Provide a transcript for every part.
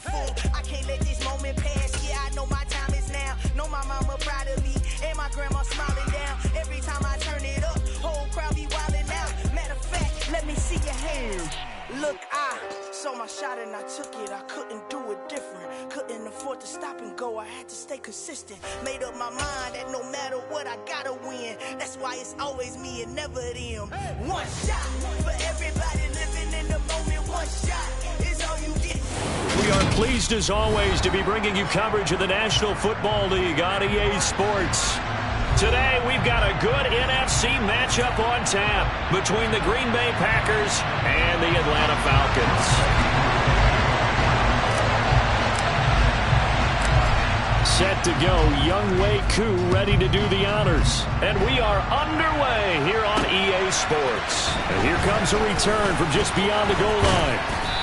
wonderful. I can't let this moment pass. Yeah, I know my time is now. Know my mama proud of me, and my grandma smiling down. Every time I turn it up, whole crowd be wildin' out. Matter of fact, let me see your hands. Look, I saw my shot and I took it. I couldn't do it different. Couldn't afford to stop and go. I had to stay consistent. Made up my mind that no matter what, I gotta win. That's why it's always me and never them. One shot for everybody living in the moment. One shot is all you get. We are pleased as always to be bringing you coverage of the National Football League on EA Sports. Today, we've got a good NFC matchup on tap between the Green Bay Packers and the Atlanta Falcons. Set to go, Younghoe Koo ready to do the honors. And we are underway here on EA Sports. And here comes a return from just beyond the goal line.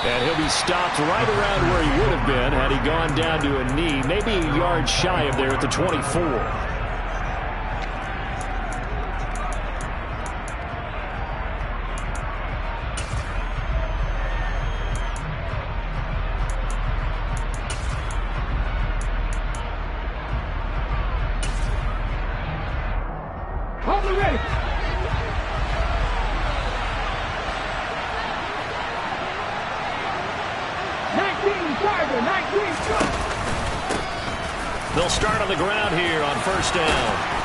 And he'll be stopped right around where he would have been had he gone down to a knee, maybe a yard shy of there at the 24. They'll start on the ground here on first down.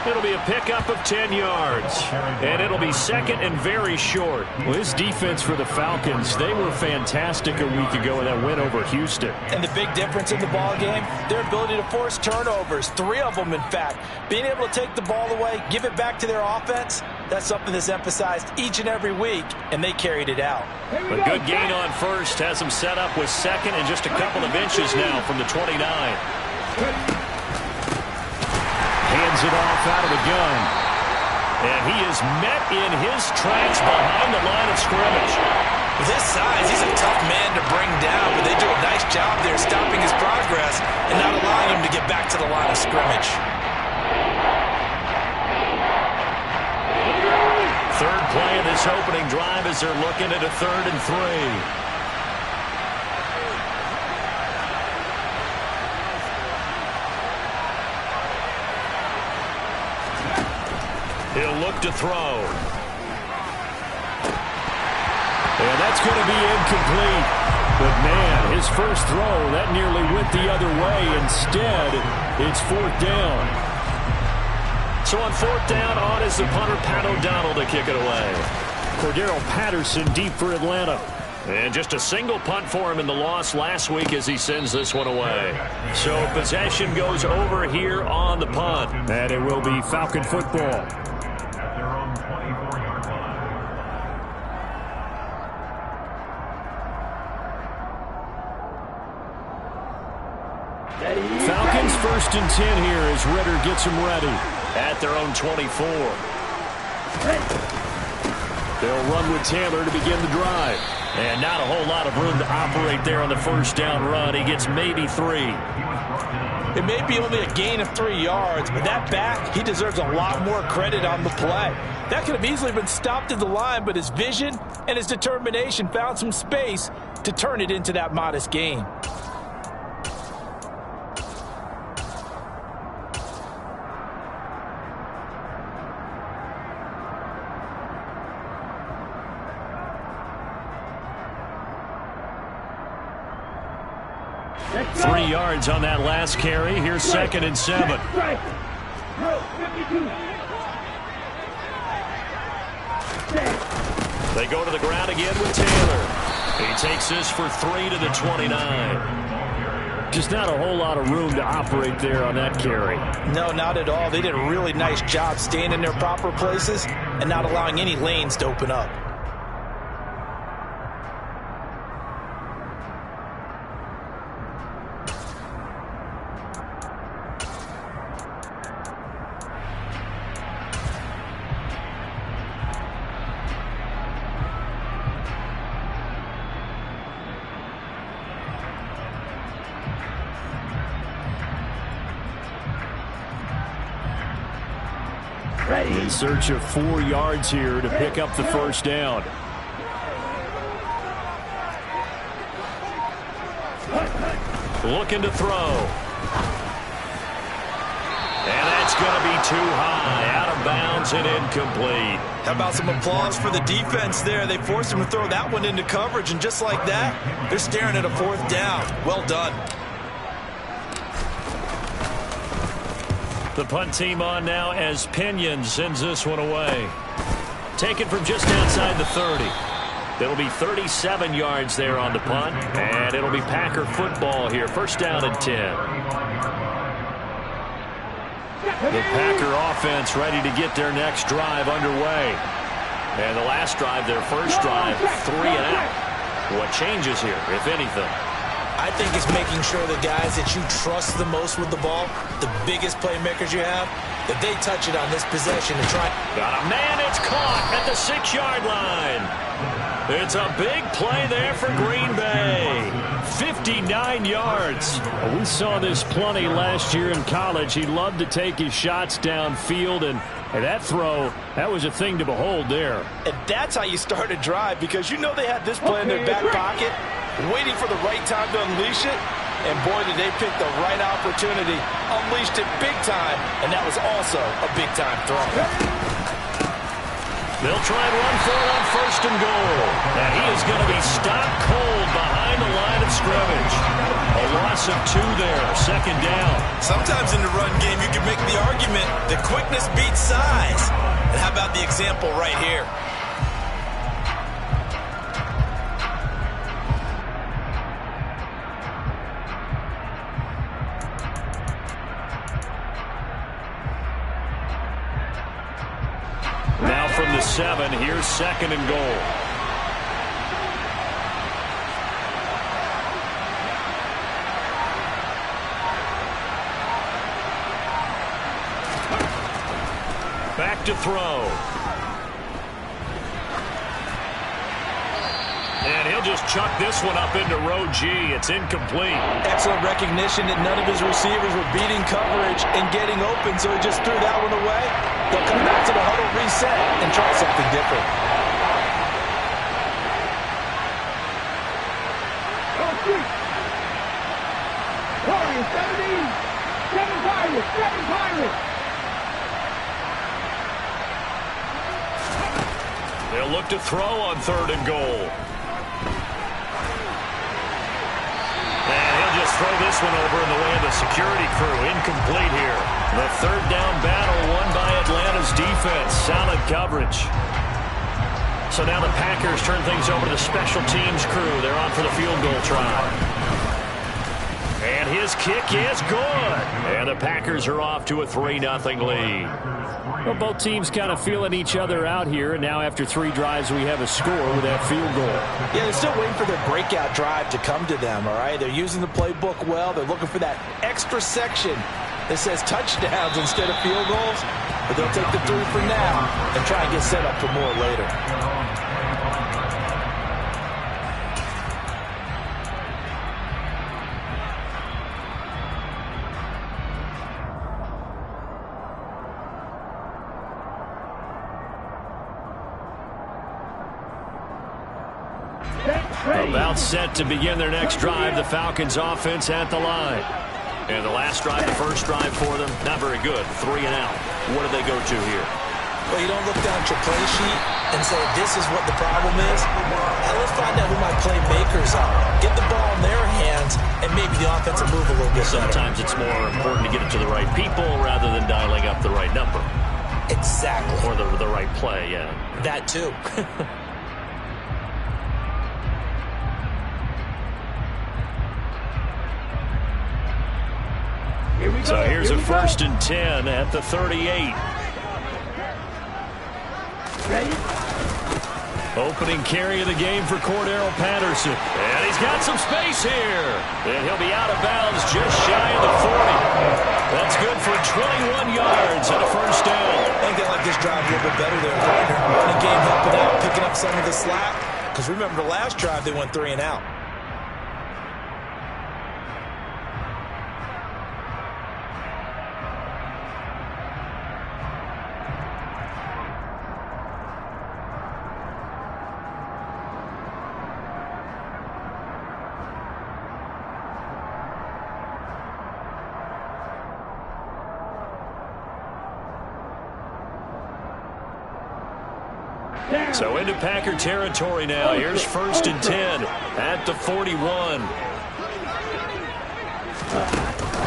It'll be a pickup of 10 yards, and it'll be second and very short. Well, this defense for the Falcons, they were fantastic a week ago in that win over Houston. And the big difference in the ball game, their ability to force turnovers, 3 of them in fact. Being able to take the ball away, give it back to their offense, that's something that's emphasized each and every week, and they carried it out. A good gain on first has them set up with second and just a couple of inches now from the 29. Hands it off out of the gun. And he is met in his tracks behind the line of scrimmage. With his size, he's a tough man to bring down, but they do a nice job there stopping his progress and not allowing him to get back to the line of scrimmage. Third play of this opening drive as they're looking at a 3rd and 3. He'll look to throw. And that's going to be incomplete. But, man, his first throw, that nearly went the other way. Instead, it's 4th down. So on 4th down, on is the punter, Pat O'Donnell, to kick it away. Cordero Patterson deep for Atlanta. And just a single punt for him in the loss last week as he sends this one away. So possession goes over here on the punt. And it will be Falcon football. Falcons 1st and 10 here as Ritter gets them ready at their own 24. They'll run with Taylor to begin the drive. And not a whole lot of room to operate there on the first down run. He gets maybe 3. It may be only a gain of 3 yards, but that back, he deserves a lot more credit on the play. That could have easily been stopped at the line, but his vision and his determination found some space to turn it into that modest gain. Three yards on that last carry. Here's 2nd and 7. They go to the ground again with Taylor. He takes this for 3 to the 29. Just not a whole lot of room to operate there on that carry. No, not at all. They did a really nice job staying in their proper places and not allowing any lanes to open up. In search of 4 yards here to pick up the first down. looking to throw. And that's going to be too high, out of bounds and incomplete. How about some applause for the defense there? They forced him to throw that one into coverage, and just like that, they're staring at a 4th down. Well done. The punt team on now as Pinion sends this one away. Taken from just outside the 30. It'll be 37 yards there on the punt, and it'll be Packer football here. 1st down and 10. The Packer offense ready to get their next drive underway. And the last drive, their first drive, 3 and out. What changes here, if anything? I think it's making sure the guys that you trust the most with the ball, the biggest playmakers you have, that they touch it on this possession and try. Got a man, it's caught at the 6-yard line. It's a big play there for Green Bay. 59 yards. We saw this plenty last year in college. He loved to take his shots downfield, and that throw, that was a thing to behold there. And that's how you start a drive, because you know they had this play in their back pocket, waiting for the right time to unleash it. And boy, did they pick the right opportunity. Unleashed it big time, and that was also a big-time throw. They'll try and run for it on 1st and goal. And he is going to be stopped cold behind the line of scrimmage. A loss of 2 there, 2nd down. Sometimes in the run game, you can make the argument that quickness beats size. And how about the example right here? Now from the 7, here's 2nd and goal. Back to throw. And he'll just chuck this one up into row G. It's incomplete. Excellent recognition that none of his receivers were beating coverage and getting open, so he just threw that one away. They'll come back to the huddle, reset, and try something different. They'll look to throw on 3rd and goal. And he'll just throw this one over in the way of the security crew. Incomplete here. The 3rd down battle won by Atlanta's defense. Solid coverage. So now the Packers turn things over to the special teams crew. They're on for the field goal try. And his kick is good. And the Packers are off to a 3-0 lead. Well, both teams kind of feeling each other out here. And now after 3 drives, we have a score with that field goal. Yeah, they're still waiting for their breakout drive to come to them, all right? They're using the playbook well. They're looking for that extra section that says touchdowns instead of field goals. But they'll take the 3 for now and try and get set up for more later. About set to begin their next drive. The Falcons offense at the line. And the last drive, the first drive for them, not very good. 3 and out. What do they go to here? Well, you don't look down at your play sheet and say, this is what the problem is. Now let's find out who my playmakers are. Get the ball in their hands, and maybe the offense will move a little bit better. Sometimes it's more important to get it to the right people rather than dialing up the right number. Exactly. Or the right play, yeah. That too. So here's a 1st and 10 at the 38. Ready? Opening carry of the game for Cordero Patterson. And he's got some space here. And he'll be out of bounds just shy of the 40. That's good for 21 yards and a 1st down. I think they like this drive a little bit better there. Running game helping out, picking up some of the slack. Because remember the last drive, they went 3 and out. So into Packer territory now. Here's 1st and 10 at the 41.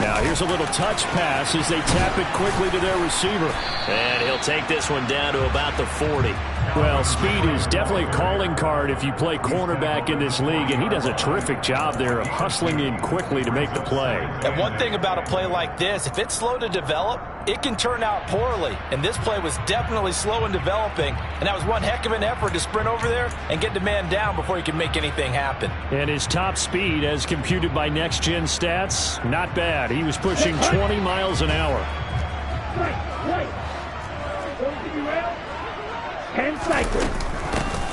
Now here's a little touch pass as they tap it quickly to their receiver. And he'll take this one down to about the 40. Well, speed is definitely a calling card if you play cornerback in this league, and he does a terrific job there of hustling in quickly to make the play. And one thing about a play like this, if it's slow to develop, it can turn out poorly. And this play was definitely slow in developing, and that was one heck of an effort to sprint over there and get the man down before he could make anything happen. And his top speed, as computed by Next Gen Stats, not bad. He was pushing 20 miles an hour.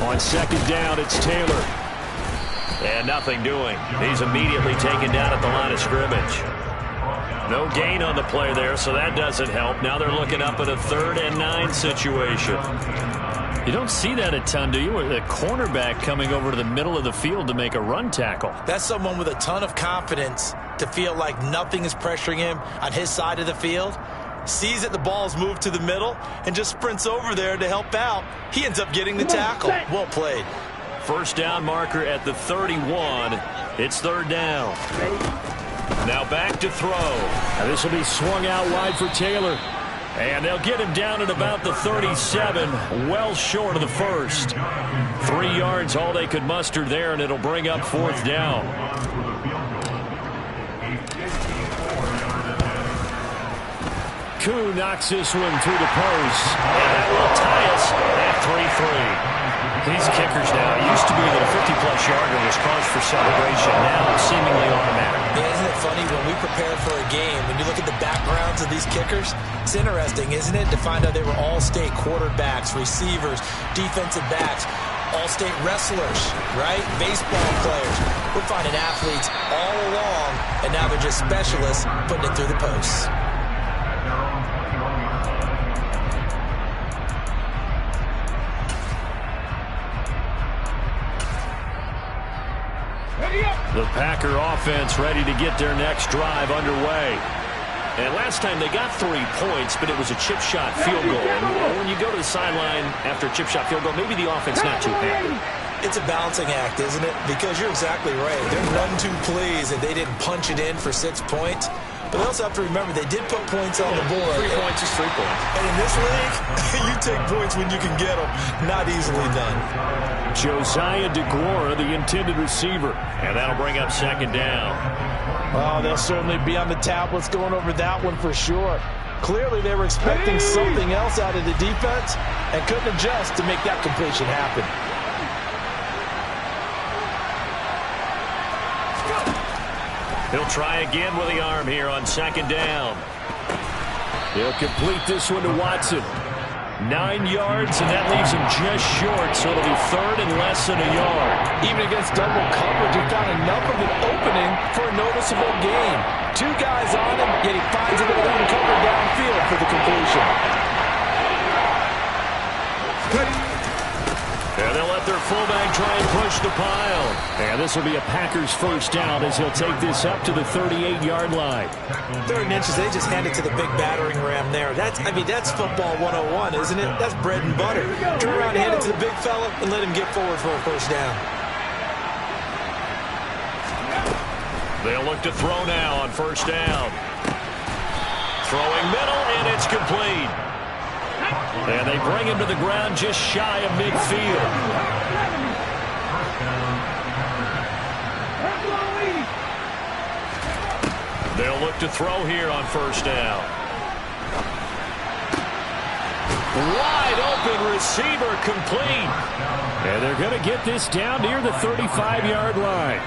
On 2nd down, it's Taylor. And nothing doing. He's immediately taken down at the line of scrimmage. No gain on the play there, so that doesn't help. Now they're looking up at a 3rd and 9 situation. You don't see that a ton, do you? The cornerback coming over to the middle of the field to make a run tackle. That's someone with a ton of confidence to feel like nothing is pressuring him on his side of the field. Sees that the ball's moved to the middle and just sprints over there to help out. He ends up getting the tackle. Well played. 1st down marker at the 31. It's 3rd down. Now back to throw. Now this will be swung out wide for Taylor. And they'll get him down at about the 37, well short of the 1st. 3 yards, all they could muster there, and it'll bring up 4th down. Koo knocks this one through the post. And that will tie us at 3-3. These kickers now, it used to be that a 50-plus yarder was cause for celebration. Now it's seemingly automatic. Yeah, isn't it funny when we prepare for a game, when you look at the backgrounds of these kickers, it's interesting, isn't it, to find out they were all-state quarterbacks, receivers, defensive backs, all-state wrestlers, right? Baseball players. We're finding athletes all along, and now they're just specialists putting it through the posts. The Packer offense ready to get their next drive underway. And last time they got 3 points, but it was a chip shot field goal. And when you go to the sideline after a chip shot field goal, maybe the offense not too happy. It's a balancing act, isn't it? Because you're exactly right. They're none too pleased that they didn't punch it in for 6 points. But they also have to remember they did put points on the board. 3 points is 3 points. And in this league, you take points when you can get them. Not easily done. Josiah DeGuara, the intended receiver. And that'll bring up 2nd down. Oh, they'll certainly be on the tablets going over that one for sure. Clearly they were expecting something else out of the defense and couldn't adjust to make that completion happen. He'll try again with the arm here on 2nd down. He'll complete this one to Watson. 9 yards, and that leaves him just short, so it'll be 3rd and less than a yard. Even against double coverage, he found enough of an opening for a noticeable gain. 2 guys on him, yet he finds a little uncovered downfield for the completion. And they'll let their fullback try and push the pile. And this will be a Packers 1st down as he'll take this up to the 38-yard line. 3rd and inches, they just hand it to the big battering ram there. That's football 101, isn't it? That's bread and butter. Turn around and hand it to the big fella and let him get forward for a 1st down. They'll look to throw now on 1st down. Throwing middle, and it's complete. And they bring him to the ground just shy of midfield. They'll look to throw here on 1st down. Wide open receiver complete. And they're going to get this down near the 35-yard line.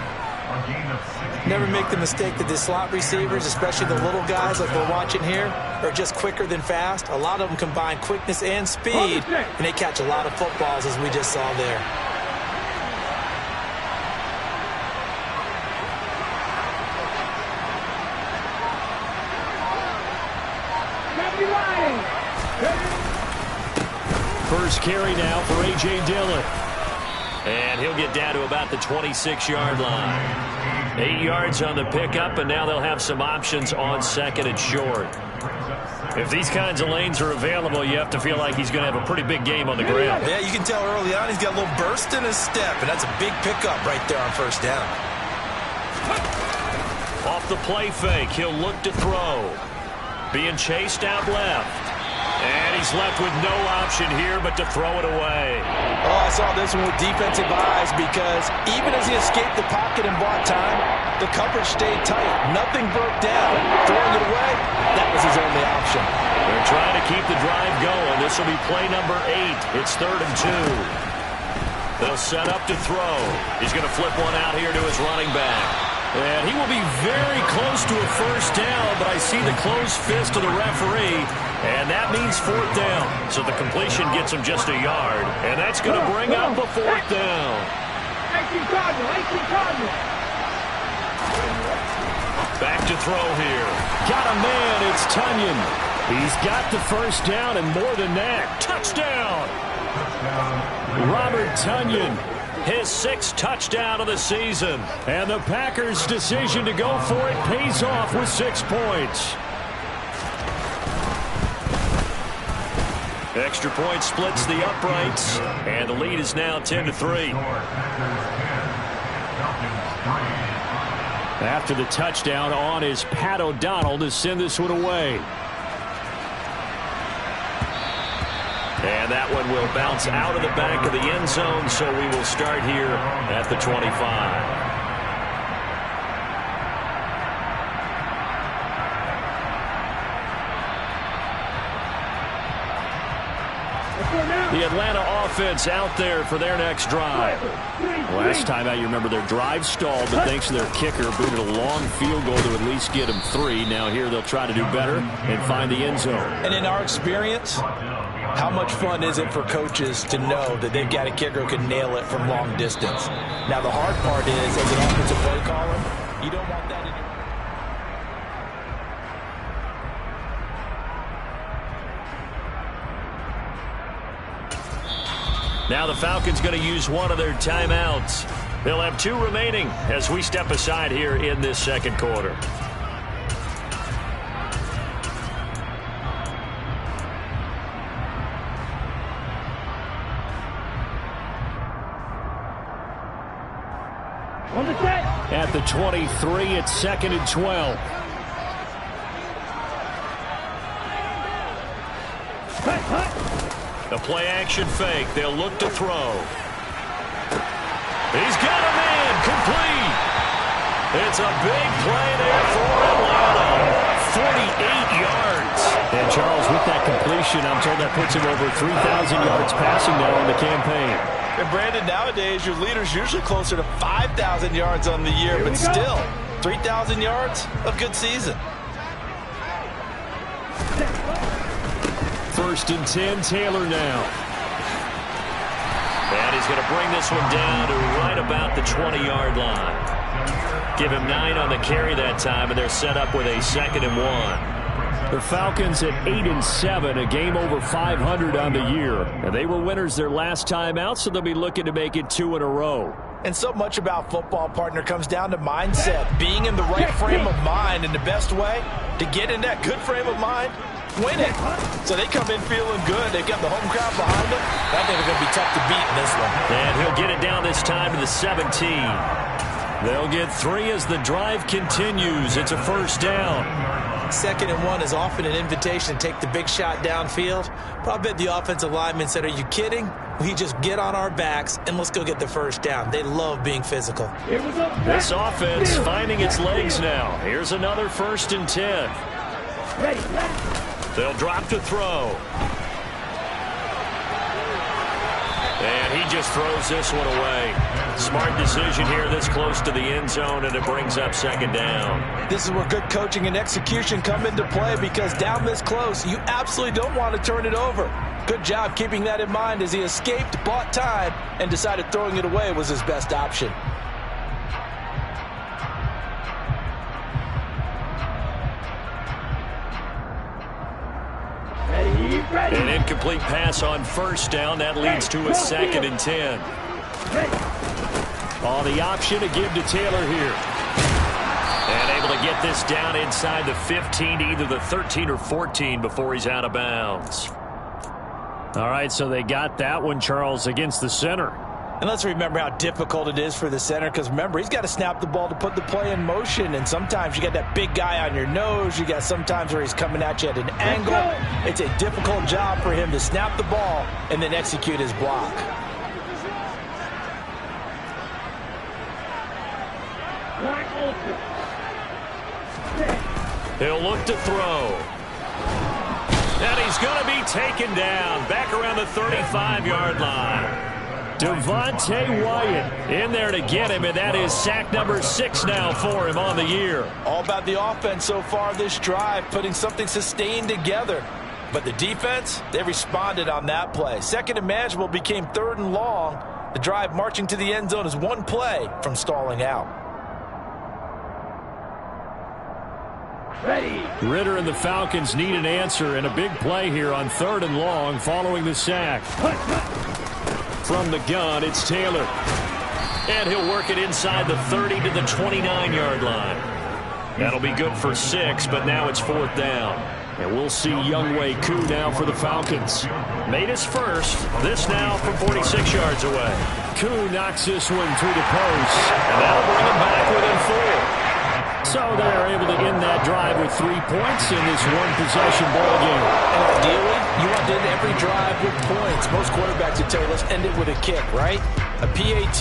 Never make the mistake that the slot receivers, especially the little guys like we're watching here, are just quicker than fast. A lot of them combine quickness and speed, and they catch a lot of footballs, as we just saw there. First carry now for A.J. Dillon. And he'll get down to about the 26-yard line. 8 yards on the pickup, and now they'll have some options on 2nd and short. If these kinds of lanes are available, you have to feel like he's going to have a pretty big game on the ground. Yeah, you can tell early on he's got a little burst in his step, and that's a big pickup right there on first down. Off the play fake, he'll look to throw. Being chased out left. And he's left with no option here but to throw it away. Oh, I saw this one with defensive eyes because even as he escaped the pocket and bought time, the coverage stayed tight. Nothing broke down. Throwing it away, that was his only option. They're trying to keep the drive going. This will be play number 8. It's 3rd and 2. They'll set up to throw. He's going to flip one out here to his running back. And he will be very close to a first down, but I see the closed fist of the referee, and that means 4th down. So the completion gets him just a yard, and that's going to bring up a 4th down. Back to throw here. Got a man, it's Tunyon. He's got the first down and more than that. Touchdown! Robert Tunyon. His 6th touchdown of the season. And the Packers' decision to go for it pays off with 6 points. Extra point splits the uprights. And the lead is now 10-3. After the touchdown, on is Pat O'Donnell to send this one away. And that one will bounce out of the back of the end zone, so we will start here at the 25. The Atlanta offense out there for their next drive. Last time out, you remember their drive stalled, but thanks to their kicker, booted a long field goal to at least get them 3. Now here they'll try to do better and find the end zone. And in our experience, how much fun is it for coaches to know that they've got a kicker who can nail it from long distance? Now, the hard part is, as an offensive play caller, you don't want that in your... Now the Falcons going to use one of their timeouts. They'll have 2 remaining as we step aside here in this second quarter. At the 23, it's 2nd and 12. The play action fake. They'll look to throw. He's got a man. Complete. It's a big play there for Atlanta. 48 yards. And Charles, with that completion, I'm told that puts him over 3,000 yards passing now in the campaign. And Brandon, nowadays, your leader's usually closer to 5,000 yards on the year, but still, 3,000 yards, a good season. 1st and 10, Taylor now. And he's going to bring this one down to right about the 20-yard line. Give him 9 on the carry that time, and they're set up with a 2nd and 1. The Falcons at 8-7, a game over 500 on the year. And they were winners their last time out, so they'll be looking to make it 2 in a row. And so much about football, partner, comes down to mindset. Being in the right frame of mind, and the best way to get in that good frame of mind, win it. So they come in feeling good. They've got the home crowd behind them. I think they're going to be tough to beat in this one. And he'll get it down this time to the 17. They'll get 3 as the drive continues. It's a first down. 2nd and 1 is often an invitation to take the big shot downfield. But I bet the offensive lineman said, are you kidding? We just get on our backs and let's go get the first down. They love being physical. This offense finding its legs now. Here's another 1st and 10. They'll drop to throw. And he just throws this one away. Smart decision here this close to the end zone, and it brings up 2nd down. This is where good coaching and execution come into play, because down this close, you absolutely don't want to turn it over. Good job keeping that in mind as he escaped, bought time, and decided throwing it away was his best option. An incomplete pass on first down. That leads to a 2nd and 10. On the option to give to Taylor here. And able to get this down inside the 15 to either the 13 or 14 before he's out of bounds. All right, so they got that one, Charles, against the center. And let's remember how difficult it is for the center, because remember, he's got to snap the ball to put the play in motion, and sometimes you got that big guy on your nose. You got sometimes where he's coming at you at an angle. It's a difficult job for him to snap the ball and then execute his block. He'll look to throw. And he's going to be taken down back around the 35-yard line. Devontae Wyatt in there to get him, and that is sack number 6 now for him on the year. All about the offense so far this drive, putting something sustained together. But the defense, they responded on that play. Second and manageable became 3rd and long. The drive marching to the end zone is one play from stalling out. Ritter and the Falcons need an answer, and a big play here on 3rd and long following the sack. From the gun, it's Taylor. And he'll work it inside the 30 to the 29-yard line. That'll be good for 6, but now it's 4th down. And we'll see Younghoe Koo now for the Falcons. Made his first. This now from 46 yards away. Koo knocks this one through the post. And that'll bring him back within 4. So they're able to end that drive with 3 points in this one-possession ball game. And ideally, you want to end every drive with points. Most quarterbacks would tell you, let's end it with a kick, right? A PAT,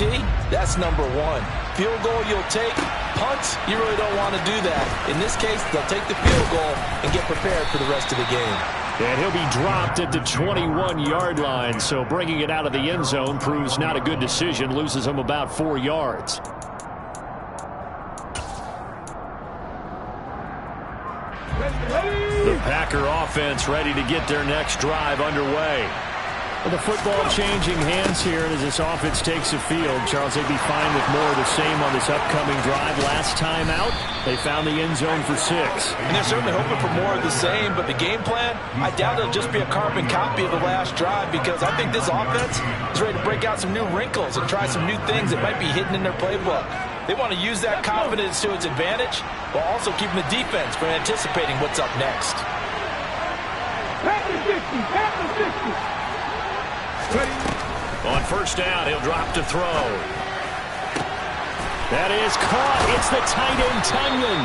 that's number 1. Field goal you'll take. Punts, you really don't want to do that. In this case, they'll take the field goal and get prepared for the rest of the game. And he'll be dropped at the 21-yard line, so bringing it out of the end zone proves not a good decision. Loses him about 4 yards. The Packer offense ready to get their next drive underway. Well, the football changing hands here, and as this offense takes the field, Charles, they'd be fine with more of the same on this upcoming drive. Last time out, they found the end zone for 6. And they're certainly hoping for more of the same, but the game plan, I doubt it'll just be a carbon copy of the last drive, because I think this offense is ready to break out some new wrinkles and try some new things that might be hidden in their playbook. They want to use that confidence to its advantage while also keeping the defense from anticipating what's up next. On 1st down, he'll drop to throw. That is caught. It's the tight end, Tunyon.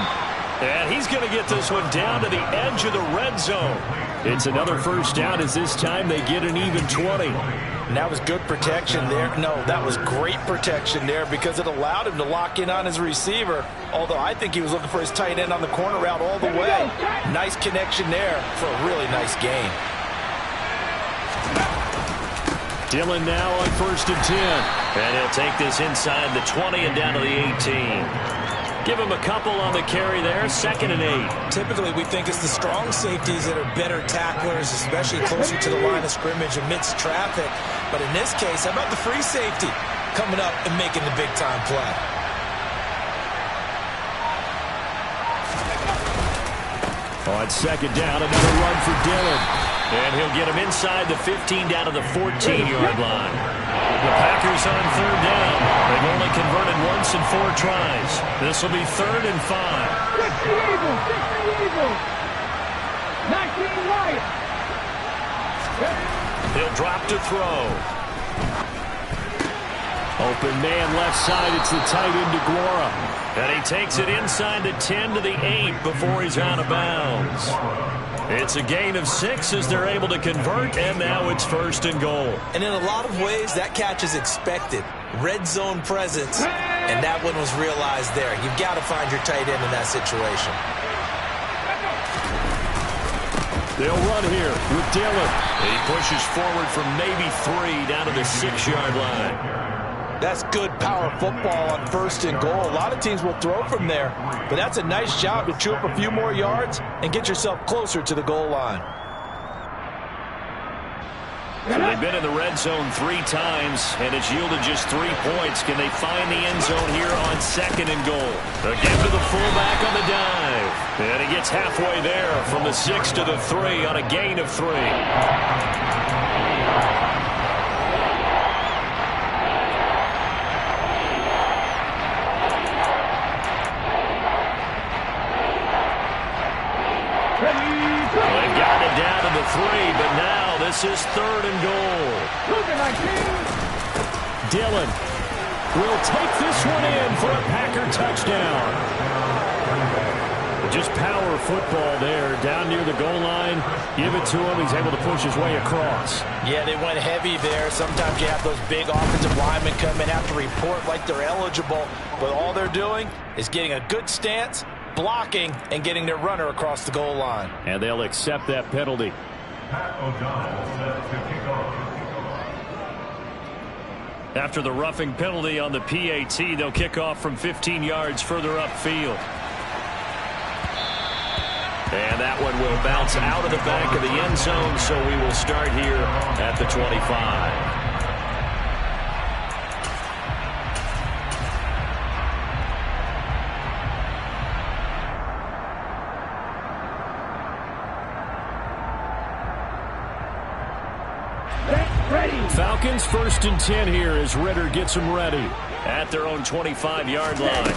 And he's going to get this one down to the edge of the red zone. It's another 1st down, as this time they get an even 20. And that was good protection there. No, that was great protection there, because it allowed him to lock in on his receiver, although I think he was looking for his tight end on the corner route all the way. Nice connection there for a really nice gain. Dillon now on 1st and 10. And he'll take this inside the 20 and down to the 18. Give him a couple on the carry there, 2nd and 8. Typically, we think it's the strong safeties that are better tacklers, especially closer to the line of scrimmage amidst traffic. But in this case, how about the free safety coming up and making the big-time play? On 2nd down, another run for Dillon. And he'll get him inside the 15 down to the 14-yard line. The Packers on 3rd down. They've only converted once in 4 tries. This will be 3rd and 5. 19 Wyatt. He'll drop to throw. Open man left side. It's the tight end, DeGuara. And he takes it inside the 10 to the 8 before he's out of bounds. It's a gain of 6 as they're able to convert, and now it's 1st and goal. And in a lot of ways, that catch is expected. Red zone presence, and that one was realized there. You've got to find your tight end in that situation. They'll run here with Dillon. He pushes forward from maybe 3 down to the 6-yard line. That's good power football on 1st and goal. A lot of teams will throw from there, but that's a nice job to chew up a few more yards and get yourself closer to the goal line. So they've been in the red zone 3 times, and it's yielded just 3 points. Can they find the end zone here on 2nd and goal? Again to the fullback on the dive. And he gets halfway there from the 6 to the 3 on a gain of 3. but now this is 3rd and goal. Dillon will take this one in for a Packer touchdown. Just power football there, down near the goal line. Give it to him. He's able to push his way across. Yeah, they went heavy there. Sometimes you have those big offensive linemen come in, have to report like they're eligible. But all they're doing is getting a good stance, blocking, and getting their runner across the goal line. And they'll accept that penalty. After the roughing penalty on the PAT, they'll kick off from 15 yards further upfield. And that one will bounce out of the back of the end zone, so we will start here at the 25. Falcons 1st and 10 here as Ritter gets them ready. At their own 25-yard line.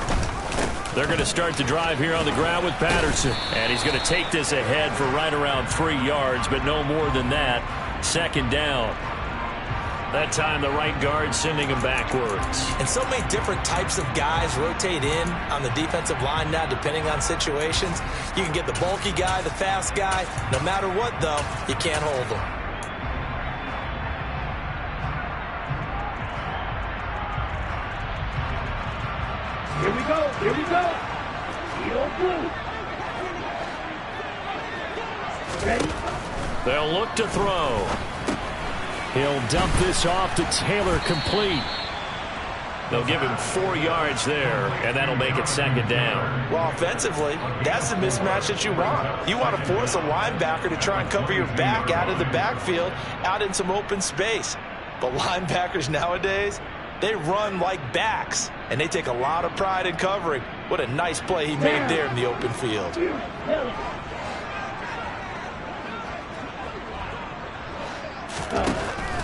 They're going to start the drive here on the ground with Patterson. And he's going to take this ahead for right around 3 yards, but no more than that. 2nd down. That time the right guard sending him backwards. And so many different types of guys rotate in on the defensive line now, depending on situations. You can get the bulky guy, the fast guy. No matter what, though, you can't hold them. Here we go. Here we go. Yellow blue. Ready? They'll look to throw. He'll dump this off to Taylor, complete. They'll give him 4 yards there, and that'll make it 2nd down. Well, offensively, that's the mismatch that you want. You want to force a linebacker to try and cover your back out of the backfield, out in some open space. But linebackers nowadays, they run like backs, and they take a lot of pride in covering. What a nice play he made there in the open field.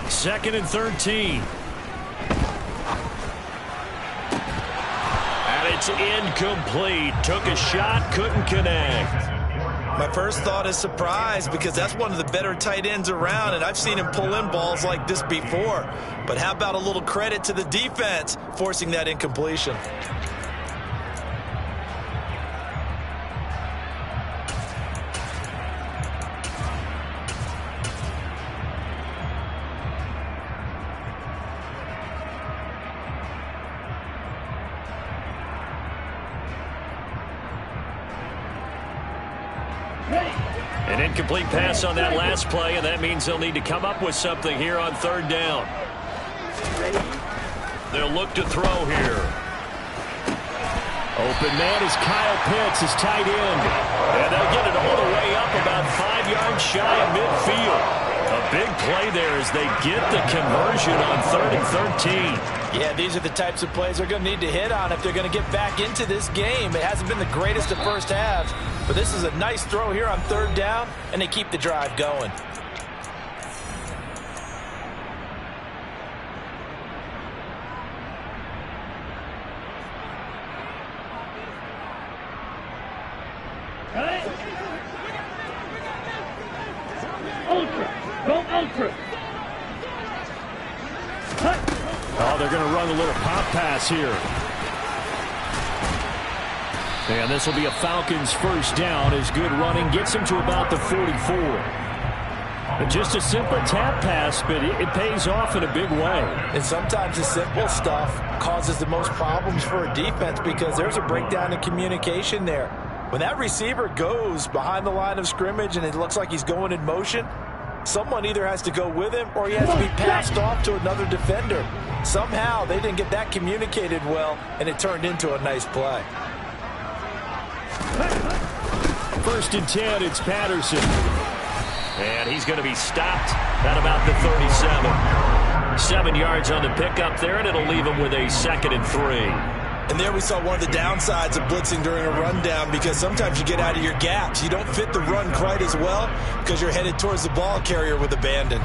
2nd and 13. And it's incomplete. Took a shot, couldn't connect. My first thought is surprise, because that's one of the better tight ends around, and I've seen him pull in balls like this before. But how about a little credit to the defense forcing that incompletion? An incomplete pass on that last play, and that means they'll need to come up with something here on 3rd down. They'll look to throw here. Open man is Kyle Pitts, his tight end. And they'll get it all the way up about 5 yards shy of midfield. A big play there as they get the conversion on 3rd and 13. Yeah, these are the types of plays they're going to need to hit on if they're going to get back into this game. It hasn't been the greatest of first halves, but this is a nice throw here on 3rd down, and they keep the drive going. Ultra. Go ultra. Oh, they're going to run a little pop pass here. And this will be a Falcons 1st down as good running gets them to about the 44. But just a simple tap pass, but it pays off in a big way. And sometimes the simple stuff causes the most problems for a defense because there's a breakdown in communication there. When that receiver goes behind the line of scrimmage and it looks like he's going in motion, someone either has to go with him or he has to be passed off to another defender. Somehow they didn't get that communicated well, and it turned into a nice play. 1st and 10, it's Patterson. And he's going to be stopped at about the 37. 7 yards on the pickup there, and it'll leave him with a 2nd and 3. And there we saw one of the downsides of blitzing during a rundown, because sometimes you get out of your gaps. You don't fit the run quite as well because you're headed towards the ball carrier with abandon.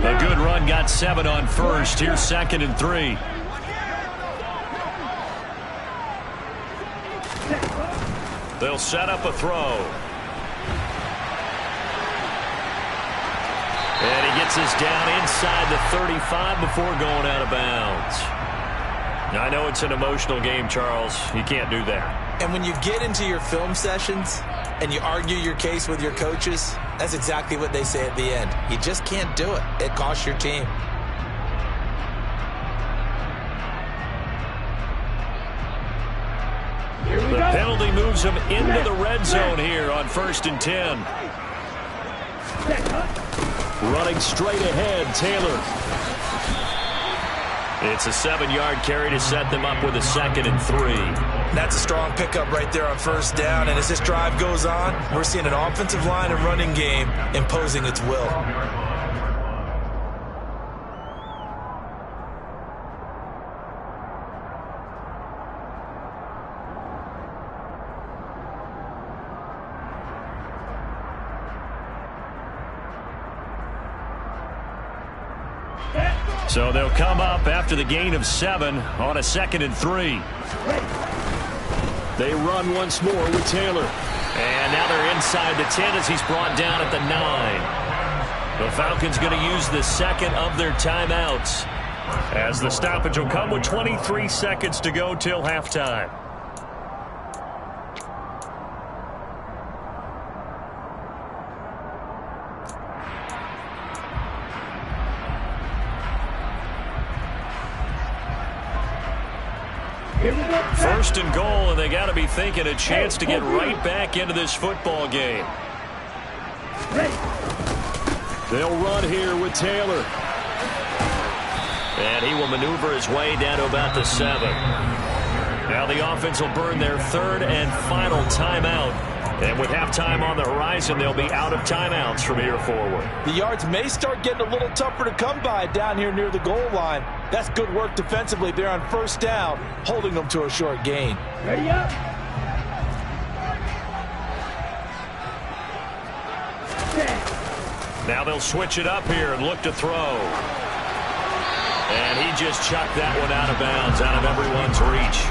A good run got 7 on 1st. Here's 2nd and 3. They'll set up a throw. And he gets us down inside the 35 before going out of bounds. I know it's an emotional game, Charles. You can't do that. And when you get into your film sessions and you argue your case with your coaches, that's exactly what they say at the end. You just can't do it. It costs your team. The penalty moves him into the red zone here on 1st and 10. Running straight ahead, Taylor. It's a 7-yard carry to set them up with a 2nd and 3. That's a strong pickup right there on 1st down. And as this drive goes on, we're seeing an offensive line and running game imposing its will. So they'll come up after the gain of 7 on a 2nd and 3. They run once more with Taylor. And now they're inside the 10 as he's brought down at the 9. The Falcons going to use the second of their timeouts, as the stoppage will come with 23 seconds to go till halftime. First and goal, and they got to be thinking a chance to get right back into this football game. They'll run here with Taylor. And he will maneuver his way down to about the 7. Now the offense will burn their 3rd and final timeout. And with halftime on the horizon, they'll be out of timeouts from here forward. The yards may start getting a little tougher to come by down here near the goal line. That's good work defensively there on 1st down, holding them to a short gain. Ready up. Now they'll switch it up here and look to throw. And he just chucked that one out of bounds, out of everyone's reach.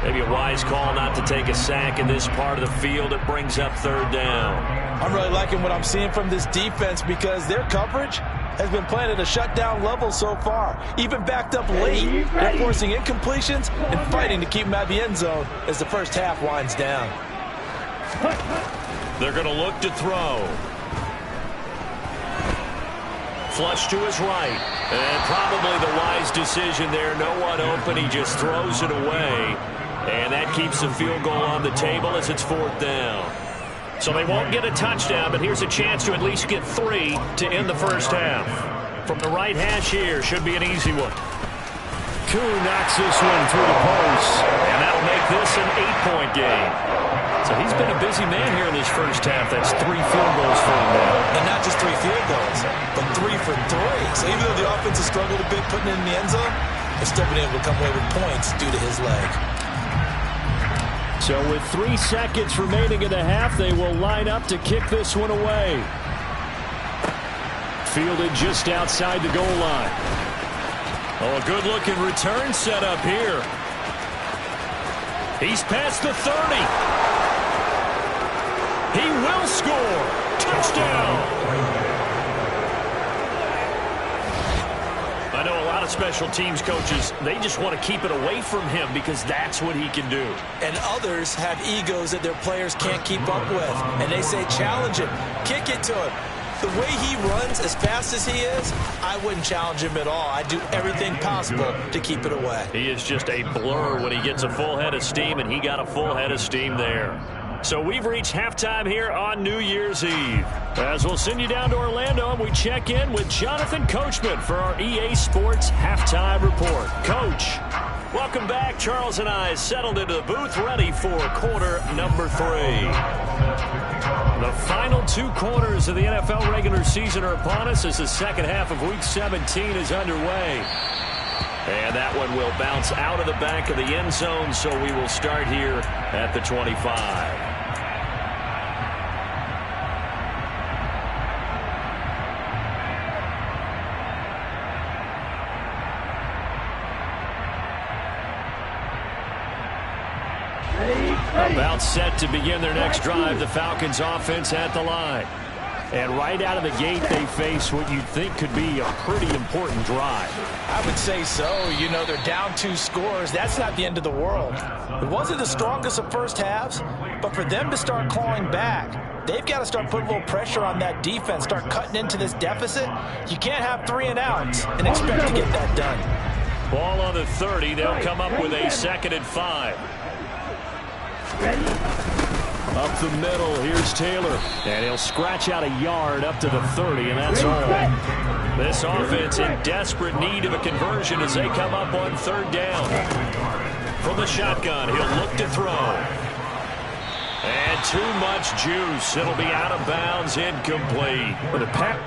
Maybe a wise call not to take a sack in this part of the field. It brings up 3rd down. I'm really liking what I'm seeing from this defense because their coverage has been playing at a shutdown level so far. Even backed up late. They're forcing incompletions and fighting to keep them out of the end zone as the first half winds down. They're going to look to throw. Flush to his right. And probably the wise decision there. No one open. He just throws it away. And that keeps the field goal on the table as it's 4th down. So they won't get a touchdown, but here's a chance to at least get 3 to end the first half. From the right hash here, should be an easy one. Koo knocks this one through the post. And that'll make this an 8-point game. So he's been a busy man here in this first half. That's 3 field goals for him now. And not just 3 field goals, but 3 for 3. So even though the offense has struggled a bit putting it in the end zone, they've still been able to come away with points due to his leg. So with 3 seconds remaining in the half, they will line up to kick this one away. Fielded just outside the goal line. Oh, a good-looking return set up here. He's past the 30. He will score. Touchdown. I know a lot of special teams coaches, they just want to keep it away from him because that's what he can do. And others have egos that their players can't keep up with. And they say, challenge him, kick it to him. The way he runs as fast as he is, I wouldn't challenge him at all. I'd do everything possible to keep it away. He is just a blur when he gets a full head of steam, and he got a full head of steam there. So we've reached halftime here on New Year's Eve. As we'll send you down to Orlando, and we check in with Jonathan Coachman for our EA Sports Halftime Report. Coach, welcome back. Charles and I settled into the booth, ready for quarter number 3. The final 2 quarters of the NFL regular season are upon us as the second half of Week 17 is underway. And that one will bounce out of the back of the end zone, so we will start here at the 25. Ready? About set to begin their next drive, the Falcons offense at the line. And right out of the gate, they face what you'd think could be a pretty important drive. I would say so. You know, they're down 2 scores. That's not the end of the world. It wasn't the strongest of first halves, but for them to start clawing back, they've got to start putting a little pressure on that defense, start cutting into this deficit. You can't have 3 and outs and expect to get that done. Ball on the 30. They'll come up with a 2nd and 5. Up the middle, here's Taylor. And he'll scratch out a yard up to the 30, and that's all. This offense in desperate need of a conversion as they come up on 3rd down. From the shotgun, he'll look to throw. And too much juice. It'll be out of bounds, incomplete. For the Pack.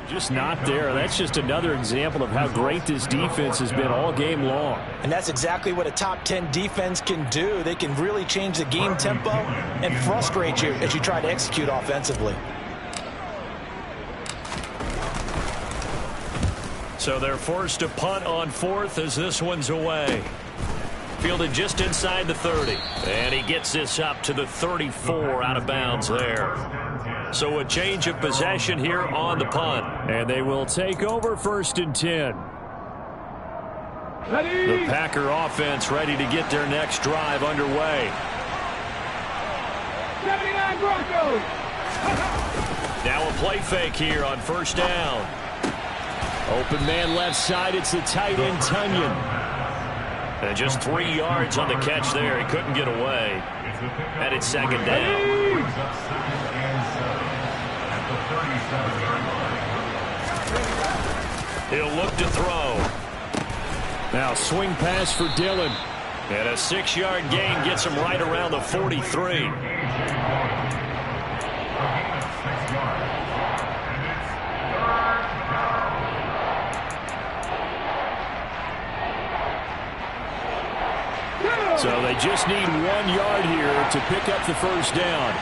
Just not there. That's just another example of how great this defense has been all game long. And that's exactly what a top 10 defense can do. They can really change the game tempo and frustrate you as you try to execute offensively. So they're forced to punt on 4th as this one's away. Fielded just inside the 30. And he gets this up to the 34, out of bounds there. So a change of possession here on the punt. And they will take over 1st and 10. The Packer offense ready to get their next drive underway. 79 Broncos. Now a play fake here on 1st down. Open man left side. It's the tight end, Tunyon. And just 3 yards on the catch there. He couldn't get away. And it's 2nd down. He'll look to throw. Now swing pass for Dillon. And a 6-yard gain gets him right around the 43. So they just need 1 yard here to pick up the 1st down.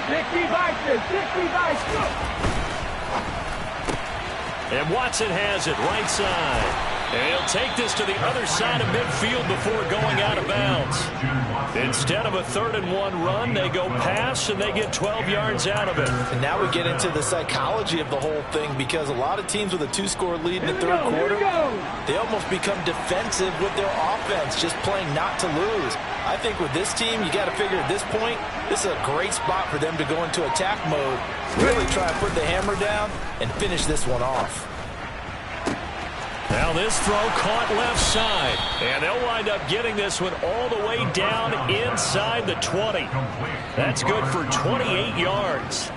60 Vikings, 60 Vikings. And Watson has it right side. And he'll take this to the other side of midfield before going out of bounds. Instead of a 3rd and 1 run, they go pass and they get 12 yards out of it. And now we get into the psychology of the whole thing, because a lot of teams with a 2-score lead in the 3rd quarter, they almost become defensive with their offense, just playing not to lose. I think with this team, you got to figure at this point, this is a great spot for them to go into attack mode, really try and put the hammer down and finish this one off. Now this throw caught left side. And they'll wind up getting this one all the way down inside the 20. That's good for 28 yards.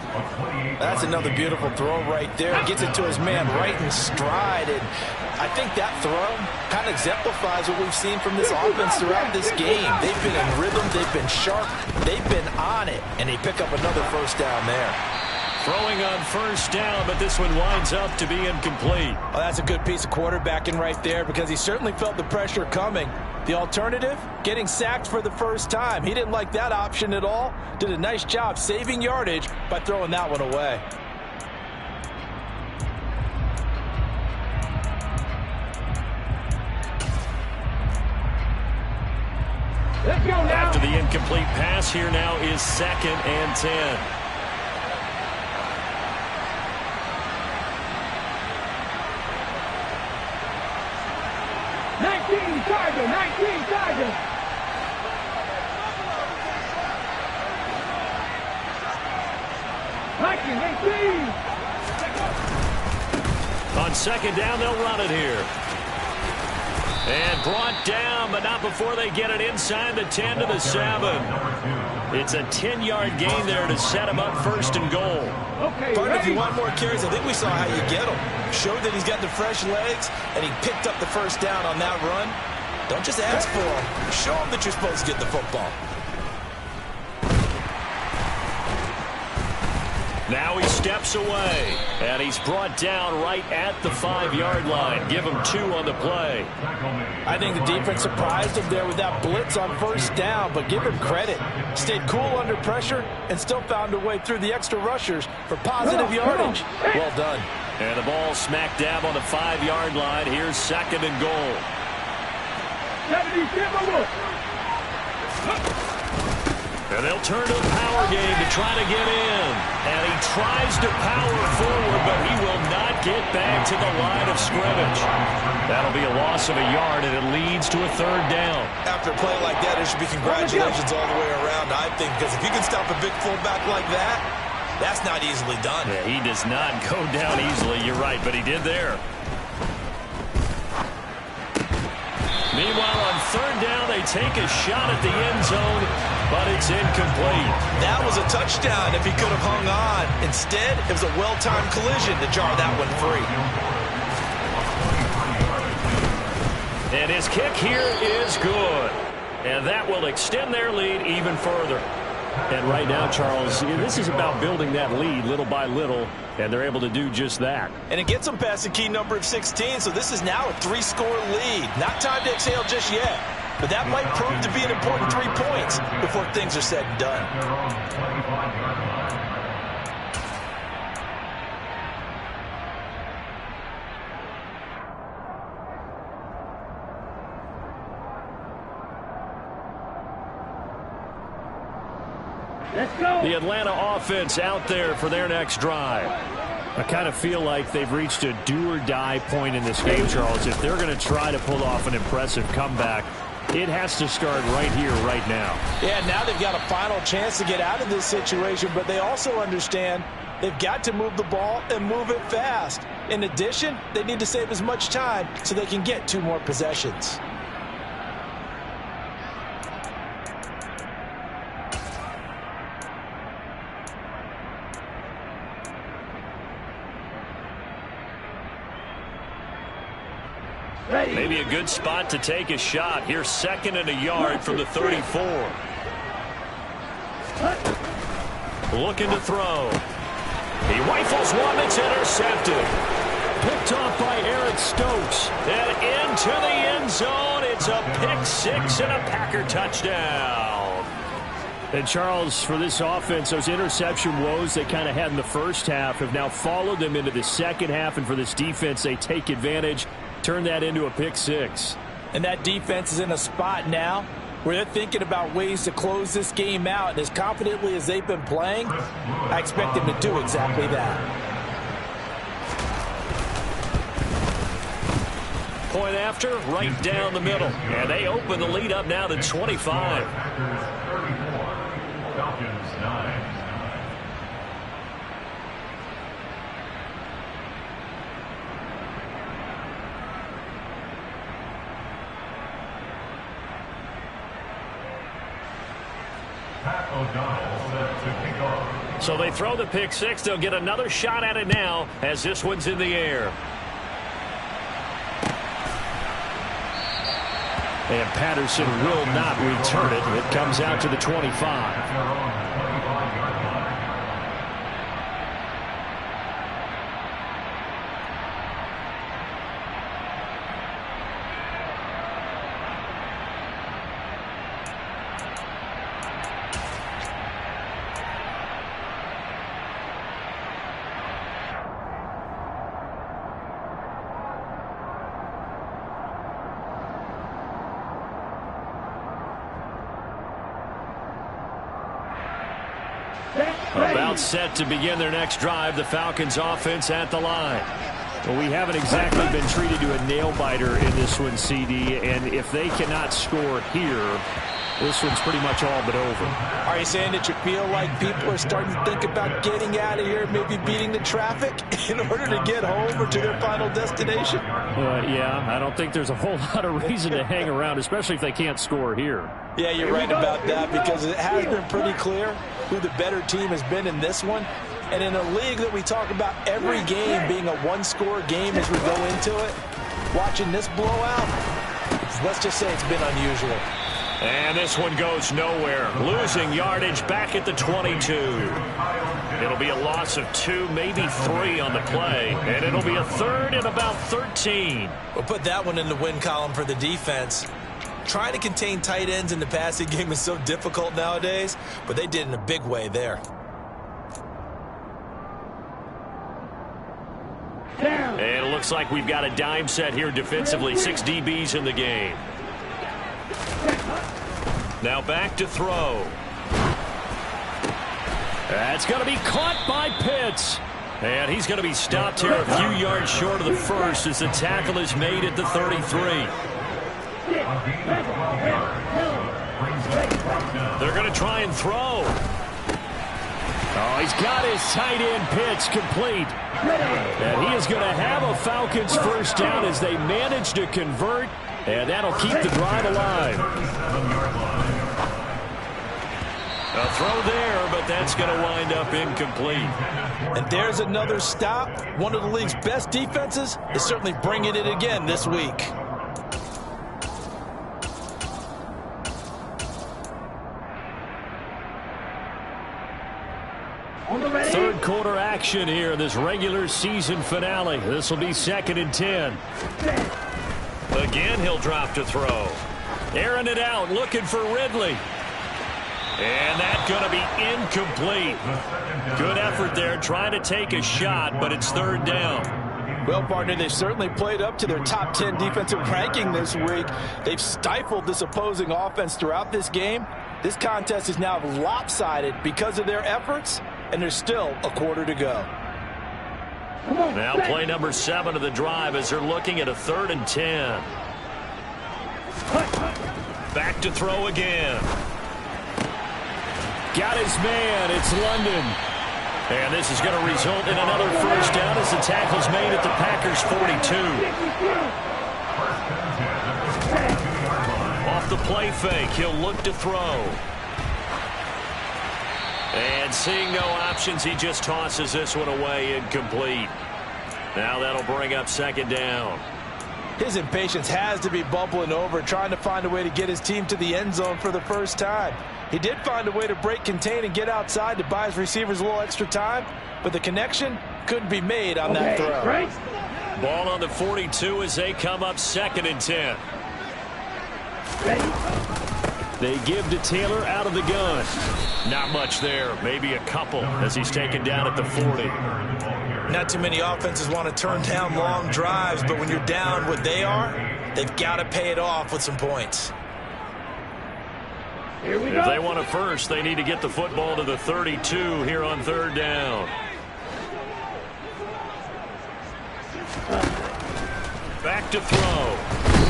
That's another beautiful throw right there. Gets it to his man right in stride. And I think that throw kind of exemplifies what we've seen from this offense throughout this game. They've been in rhythm. They've been sharp. They've been on it. And they pick up another 1st down there. Throwing on 1st down, but this one winds up to be incomplete. Well, that's a good piece of quarterbacking right there, because he certainly felt the pressure coming. The alternative, getting sacked for the 1st time. He didn't like that option at all. Did a nice job saving yardage by throwing that one away. Let's go now. After the incomplete pass, here now is 2nd and 10. Tiger, 19 Tiger. Vikings, 18. On 2nd down, they'll run it here. And brought down, but not before they get it inside the 10 to the 7. It's a 10-yard gain there to set him up first and goal. Okay, Partner, if you want more carries, I think we saw how you get him. Showed that he's got the fresh legs, and he picked up the first down on that run. Don't just ask for him. Show him that you're supposed to get the football. Now he steps away, and he's brought down right at the 5-yard line. Give him 2 on the play. I think the defense surprised him there with that blitz on first down, but give him credit. Stayed cool under pressure and still found a way through the extra rushers for positive yardage. Well done. And the ball smack dab on the 5-yard line. Here's second and goal. And they'll turn to a power game to try to get in. And he tries to power forward, but he will not get back to the line of scrimmage. That'll be a loss of a yard, and it leads to a 3rd down. After a play like that, it should be congratulations all the way around, I think, because if you can stop a big fullback like that, that's not easily done. Yeah, he does not go down easily. You're right, but he did there. Meanwhile, on 3rd down, they take a shot at the end zone, but it's incomplete. That was a touchdown if he could have hung on. Instead, it was a well-timed collision to jar that one free. And his kick here is good. And that will extend their lead even further. And right now, Charles, this is about building that lead little by little, and they're able to do just that. And it gets them past the key number of 16, so this is now a 3-score lead. Not time to exhale just yet, but that might prove to be an important 3 points before things are said and done. Let's go. The Atlanta offense out there for their next drive. I kind of feel like they've reached a do-or-die point in this game, Charles. If they're going to try to pull off an impressive comeback, it has to start right here, right now. Yeah, now they've got a final chance to get out of this situation, but they also understand they've got to move the ball and move it fast. In addition, they need to save as much time so they can get 2 more possessions. Maybe a good spot to take a shot. Here's 2nd and a yard from the 34. Looking to throw. He rifles one that's intercepted. Picked off by Eric Stokes. And into the end zone. It's a pick 6 and a Packer touchdown. And Charles, for this offense, those interception woes they kind of had in the first half have now followed them into the second half. And for this defense, they take advantage. Turn that into a pick 6. And that defense is in a spot now where they're thinking about ways to close this game out. And as confidently as they've been playing, I expect them to do exactly that. Point after, right down the middle. And they open the lead up now to 25. Falcons 9. So they throw the pick 6. They'll get another shot at it now as this one's in the air. And Patterson will not return it. It comes out to the 25. About set to begin their next drive. The Falcons offense at the line. Well, we haven't exactly been treated to a nail-biter in this one, CD, and if they cannot score here, this one's pretty much all but over. Are you saying that you feel like people are starting to think about getting out of here, maybe beating the traffic in order to get home or to their final destination? Yeah, I don't think there's a whole lot of reason to hang around, especially if they can't score here. Yeah, you're right about that, because it has been pretty clear who the better team has been in this one. And in a league that we talk about every game being a one-score game as we go into it, watching this blowout, let's just say it's been unusual. And this one goes nowhere. Losing yardage back at the 22. It'll be a loss of 2, maybe 3 on the play. And it'll be a third and about 13. We'll put that one in the win column for the defense. Trying to contain tight ends in the passing game is so difficult nowadays, but they did in a big way there. And it looks like we've got a dime set here defensively. 6 DBs in the game. Now back to throw. That's going to be caught by Pitts. And he's going to be stopped here a few yards short of the first as the tackle is made at the 33. They're going to try and throw. Oh, he's got his tight end Pitts complete. And he is going to have a Falcons first down as they manage to convert. And that'll keep the drive alive. A throw there, but that's going to wind up incomplete. And there's another stop. One of the league's best defenses is certainly bringing it again this week. Third quarter action here in this regular season finale. This will be 2nd and 10. Again, he'll drop to throw. Airing it out, looking for Ridley. And that's going to be incomplete. Good effort there, trying to take a shot, but it's 3rd down. Well, partner, they've certainly played up to their top 10 defensive ranking this week. They've stifled this opposing offense throughout this game. This contest is now lopsided because of their efforts, and there's still a quarter to go. Now play number 7 of the drive as they're looking at a 3rd and 10. Back to throw again. Got his man. It's London. And this is going to result in another first down as the tackle's made at the Packers' 42. Off the play fake, he'll look to throw. And seeing no options, he just tosses this one away, incomplete. Now that'll bring up 2nd down. His impatience has to be bubbling over, trying to find a way to get his team to the end zone for the first time. He did find a way to break contain and get outside to buy his receivers a little extra time, but the connection couldn't be made on that throw. Right. Ball on the 42 as they come up 2nd and 10. They give to Taylor out of the gun. Not much there, maybe a couple as he's taken down at the 40. Not too many offenses want to turn down long drives, but when you're down what they are, they've got to pay it off with some points. Here we go. If they want a first, they need to get the football to the 32 here on 3rd down. Back to throw.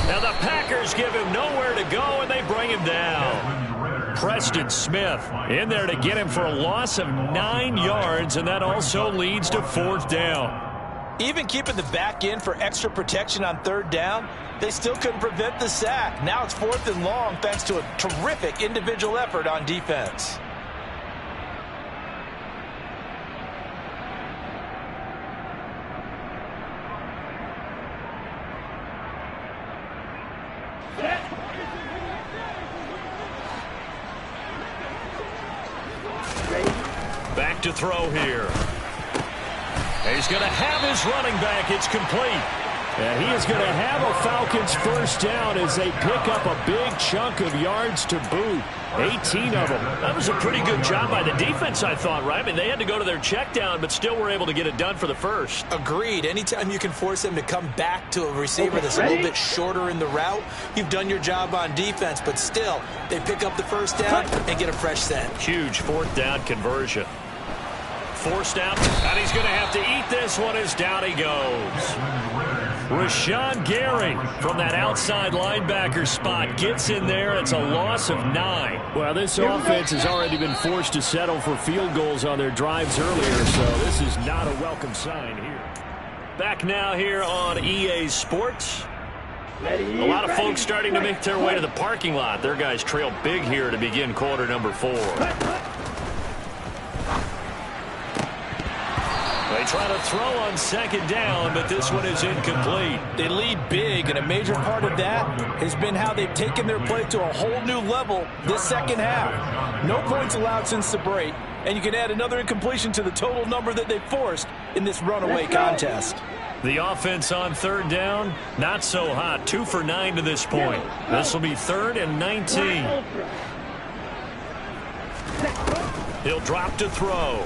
Now the Packers give him nowhere to go, and they bring him down. Preston Smith in there to get him for a loss of 9 yards, and that also leads to 4th down. Even keeping the back in for extra protection on 3rd down, they still couldn't prevent the sack. Now it's 4th and long thanks to a terrific individual effort on defense. Back to throw here. He's going to have his running back. It's complete. And he is going to have a Falcons first down as they pick up a big chunk of yards to boot. 18 of them. That was a pretty good job by the defense, I thought, right? I mean, they had to go to their check down, but still were able to get it done for the first. Agreed. Anytime you can force them to come back to a receiver that's a little bit shorter in the route, you've done your job on defense, but still, they pick up the first down and get a fresh set. Huge 4th down conversion. forced out, and he's going to have to eat this one as down he goes. Rashawn Gary from that outside linebacker spot gets in there. It's a loss of 9. Well, this offense has already been forced to settle for field goals on their drives earlier, so this is not a welcome sign here. Back now here on EA Sports. A lot of folks starting to make their way to the parking lot. Their guys trail big here to begin quarter number 4. They try to throw on second down, but this one is incomplete. They lead big, and a major part of that has been how they've taken their play to a whole new level this second half. No points allowed since the break, and you can add another incompletion to the total number that they forced in this runaway contest. The offense on third down, not so hot. 2 for 9 to this point. This will be 3rd and 19. He'll drop to throw.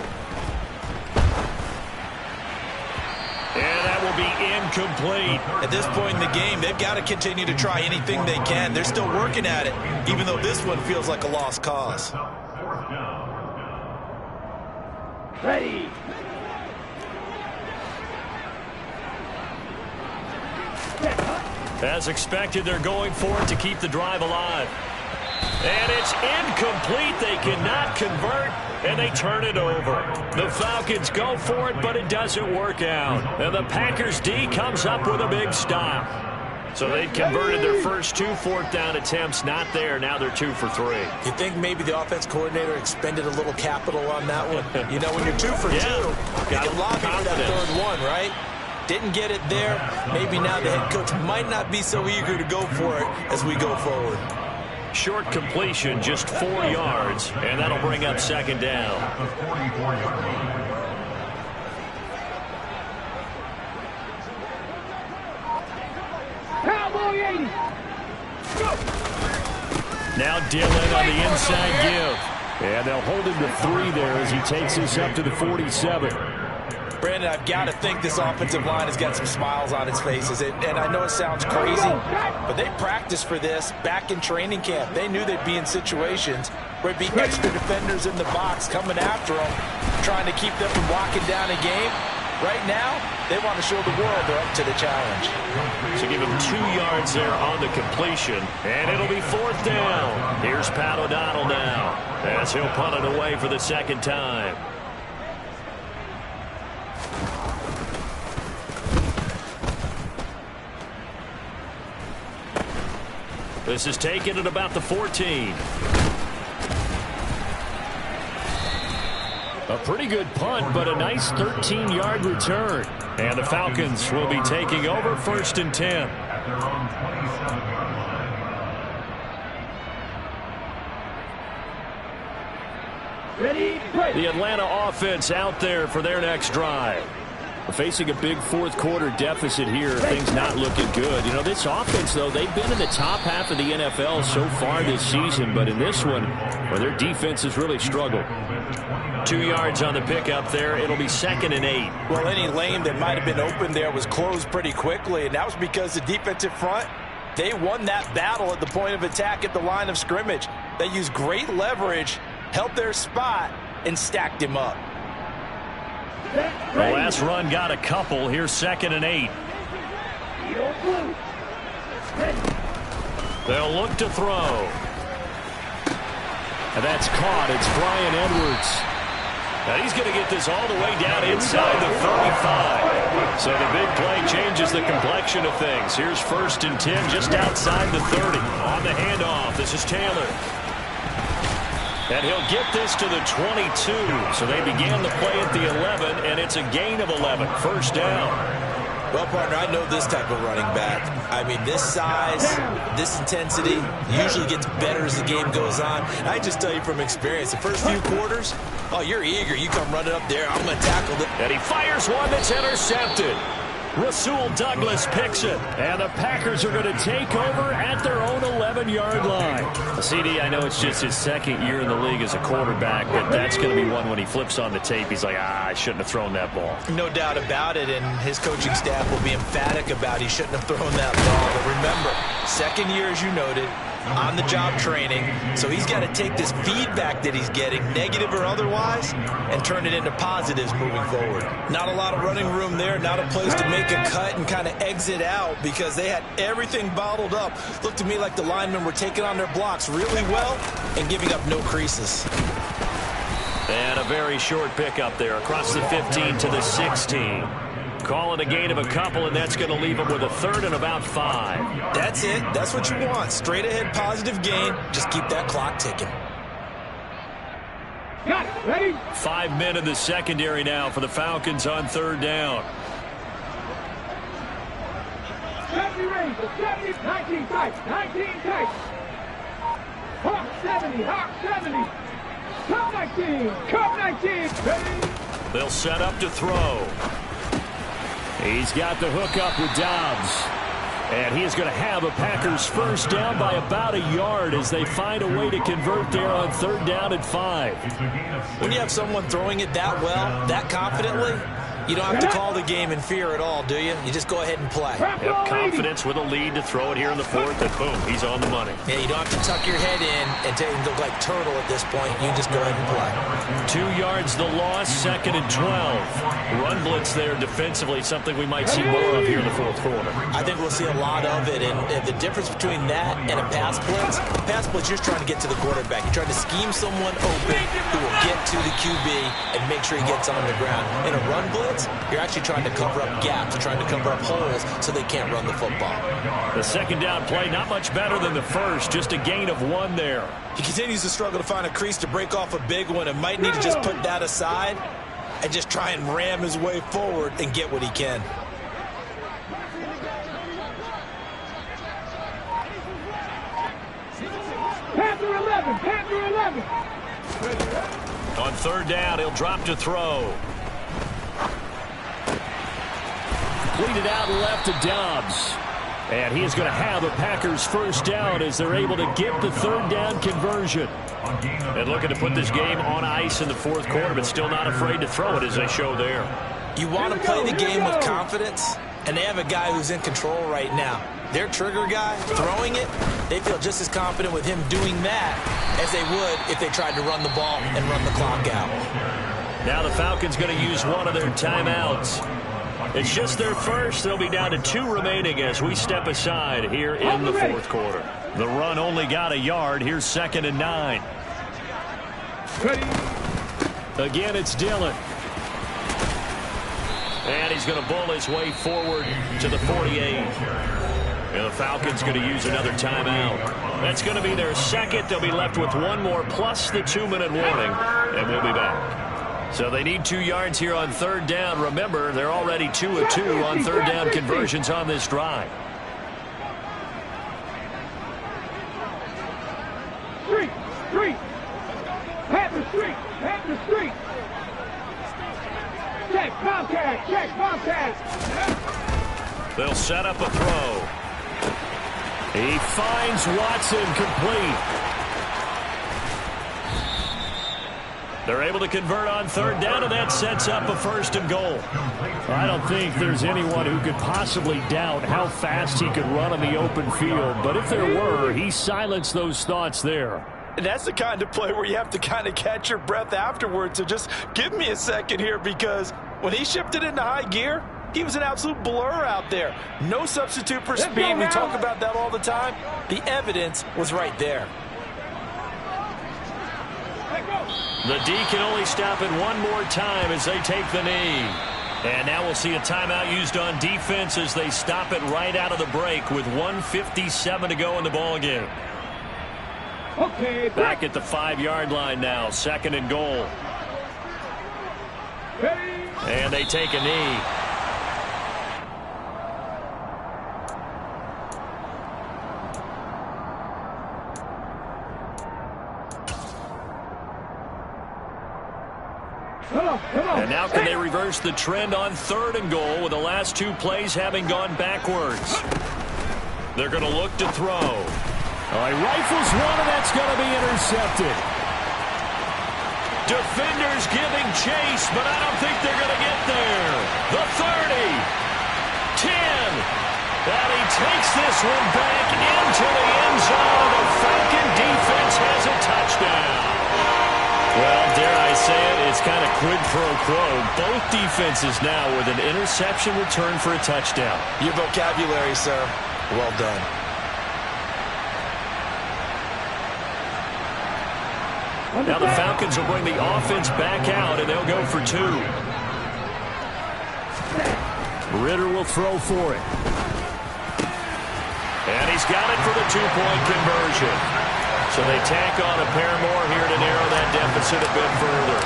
And that will be incomplete. At this point in the game, they've got to continue to try anything they can. They're still working at it, even though this one feels like a lost cause. Ready. As expected, they're going for it to keep the drive alive. And it's incomplete. They cannot convert, and they turn it over. The Falcons go for it, but it doesn't work out. And the Packers D comes up with a big stop. So they converted their first 2 4th down attempts. Not there. Now they're 2 for 3. You think maybe the offense coordinator expended a little capital on that one? You know, when you're 2 for 2, you can lobby for that 3rd one, right? Didn't get it there. Maybe now the head coach might not be so eager to go for it as we go forward. Short completion, just 4 yards, and that'll bring up second down. Cowboy 80. Go. Now Dillon on the inside give. And they'll hold him to 3 there as he takes this up to the 47. Brandon, I've got to think this offensive line has got some smiles on its faces. And I know it sounds crazy, but they practiced for this back in training camp. They knew they'd be in situations where it'd be extra defenders in the box coming after them, trying to keep them from locking down a game. Right now, they want to show the world they're up to the challenge. So give him 2 yards there on the completion, and it'll be 4th down. Here's Pat O'Donnell now, as he'll punt it away for the 2nd time. This is taken at about the 14. A pretty good punt, but a nice 13-yard return. And the Falcons will be taking over 1st and 10. Ready, play. The Atlanta offense out there for their next drive. Facing a big 4th quarter deficit here, things not looking good. You know, this offense, though, they've been in the top half of the NFL so far this season, but in this one, well, their defense has really struggled. 2 yards on the pickup there. It'll be 2nd and 8. Well, any lane that might have been open there was closed pretty quickly, and that was because the defensive front, they won that battle at the point of attack at the line of scrimmage. They used great leverage, held their spot, and stacked him up. The last run got a couple. Here's 2nd and 8. They'll look to throw. And that's caught. It's Bryan Edwards. And he's going to get this all the way down inside the 35. So the big play changes the complexion of things. Here's 1st and 10 just outside the 30. On the handoff, this is Taylor. And he'll get this to the 22. So they began the play at the 11, and it's a gain of 11. 1st down. Well, partner, I know this type of running back. I mean, this size, this intensity usually gets better as the game goes on. I just tell you from experience, the first few quarters, oh, you're eager. You come running up there, I'm going to tackle it. And he fires one that's intercepted. Rasul Douglas picks it. And the Packers are going to take over at their own 11-yard line. CD, I know it's just his 2nd year in the league as a quarterback, but that's going to be one when he flips on the tape. He's like, I shouldn't have thrown that ball. No doubt about it, and his coaching staff will be emphatic about he shouldn't have thrown that ball. But remember, 2nd year, as you noted, on-the-job training. So he's got to take this feedback that he's getting, negative or otherwise, and turn it into positives moving forward. Not a lot of running room there, not a place to make a cut and kind of exit out because they had everything bottled up. Looked to me like the linemen were taking on their blocks really well and giving up no creases. And a very short pickup there across the 15 to the 16. Call it a gain of a couple, and that's going to leave them with a third and about 5. That's it. That's what you want. Straight ahead positive gain. Just keep that clock ticking. Got it. Ready? 5 men in the secondary now for the Falcons on third down. 70 range. 70. 19 tight. 19 tight. Hawk 70. Hawk 70. Cup 19. Cup 19. Ready? They'll set up to throw. He's got the hook up with Dobbs. And he is going to have a Packers first down by about a yard as they find a way to convert there on third down and 5. When you have someone throwing it that well, that confidently, you don't have to call the game in fear at all, do you? You just go ahead and play. Yep, confidence with a lead to throw it here in the fourth, and boom, he's on the money. Yeah, you don't have to tuck your head in and take him to look like turtle at this point. You just go ahead and play. 2 yards the loss, second and 12. Run blitz there defensively, something we might see more of here in the fourth quarter. I think we'll see a lot of it, and the difference between that and a pass blitz, you're just trying to get to the quarterback. You're trying to scheme someone open who will get to the QB and make sure he gets on the ground. In a run blitz, you're actually trying to cover up gaps, trying to cover up holes so they can't run the football. The second down play, not much better than the first, just a gain of 1 there. He continues to struggle to find a crease to break off a big one and might need to just put that aside and just try and ram his way forward and get what he can. Panther 11. Panther 11. On third down, he'll drop to throw. Completed out left to Dobbs. And he is going to have a Packers first down as they're able to get the third down conversion. And looking to put this game on ice in the fourth quarter, but still not afraid to throw it as they show there. You want to play the game with confidence, and they have a guy who's in control right now. Their trigger guy, throwing it, they feel just as confident with him doing that as they would if they tried to run the ball and run the clock out. Now the Falcons going to use one of their timeouts. It's just their first. They'll be down to 2 remaining as we step aside here in the fourth quarter. The run only got a yard. Here's second and 9. Ready? Again, it's Dillon. And he's going to bull his way forward to the 48. And the Falcons going to use another timeout. That's going to be their second. They'll be left with 1 more plus the 2-minute warning. And we'll be back. So they need 2 yards here on third down. Remember, they're already 2 of 2 on third down conversions on this drive. Street. Panther Street. Panther Street. Check, Bobcat. Check, Bobcat. They'll set up a throw. He finds Watson complete. They're able to convert on third down, and that sets up a first and goal. I don't think there's anyone who could possibly doubt how fast he could run on the open field. But if there were, he silenced those thoughts there. And that's the kind of play where you have to kind of catch your breath afterwards. So just give me a second here, because when he shifted into high gear, he was an absolute blur out there. No substitute for speed. We talk about that all the time. The evidence was right there. The D can only stop it one more time as they take the knee. And now we'll see a timeout used on defense as they stop it right out of the break with 1:57 to go in the ballgame. Okay. Back at the 5-yard line now, second and goal. Ready? And they take a knee. And now can they reverse the trend on third and goal with the last 2 plays having gone backwards? They're going to look to throw. He rifles one, and that's going to be intercepted. Defenders giving chase, but I don't think they're going to get there. The 30, 10, and he takes this one back into the end zone. The it's kind of quid pro quo. Both defenses now with an interception return for a touchdown. Your vocabulary, sir. Well done. Now the Falcons will bring the offense back out, and they'll go for 2. Ritter will throw for it. And he's got it for the 2-point conversion. So they tack on a pair more here to narrow that deficit a bit further.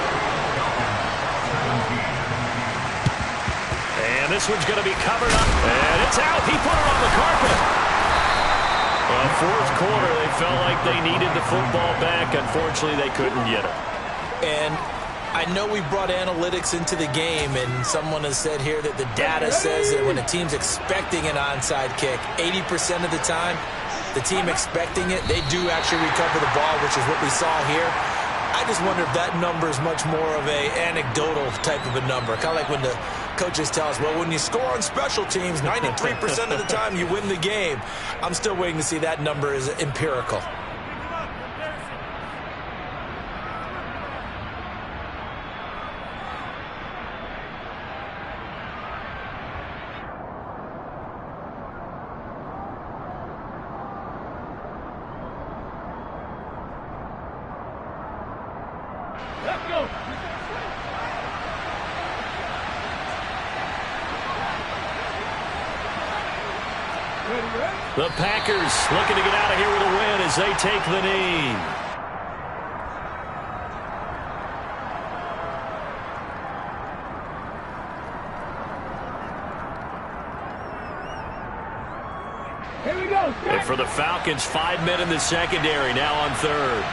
And this one's going to be covered up. And it's out. He put it on the carpet. Well, fourth quarter, they felt like they needed the football back. Unfortunately, they couldn't get it. And I know we brought analytics into the game, and someone has said here that the data says that when a team's expecting an onside kick, 80% of the time, the team expecting it, they do actually recover the ball, which is what we saw here. I just wonder if that number is much more of a anecdotal type of a number. Kind of like when the coaches tell us, well, when you score on special teams, 93% of the time you win the game. I'm still waiting to see that number is empirical. Let's go. The Packers looking to get out of here with a win as they take the knee. Here we go. And for the Falcons, 5 men in the secondary, now on third.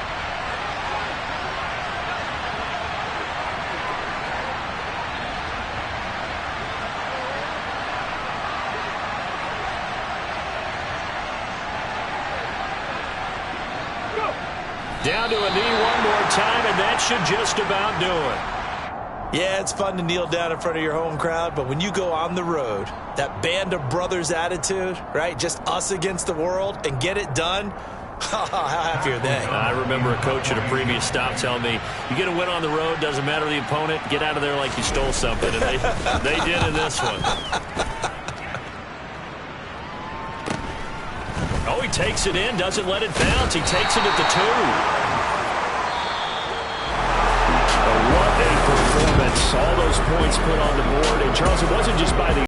Down to a knee one more time, and that should just about do it. Yeah, it's fun to kneel down in front of your home crowd, but when you go on the road, that band of brothers attitude, right, just us against the world, and get it done, how happy are they? I remember a coach at a previous stop telling me, you get a win on the road, doesn't matter the opponent, get out of there like you stole something, and they did in this one. Oh, he takes it in, doesn't let it bounce. He takes it at the 2. What a performance. All those points put on the board. And, Charles, it wasn't just by the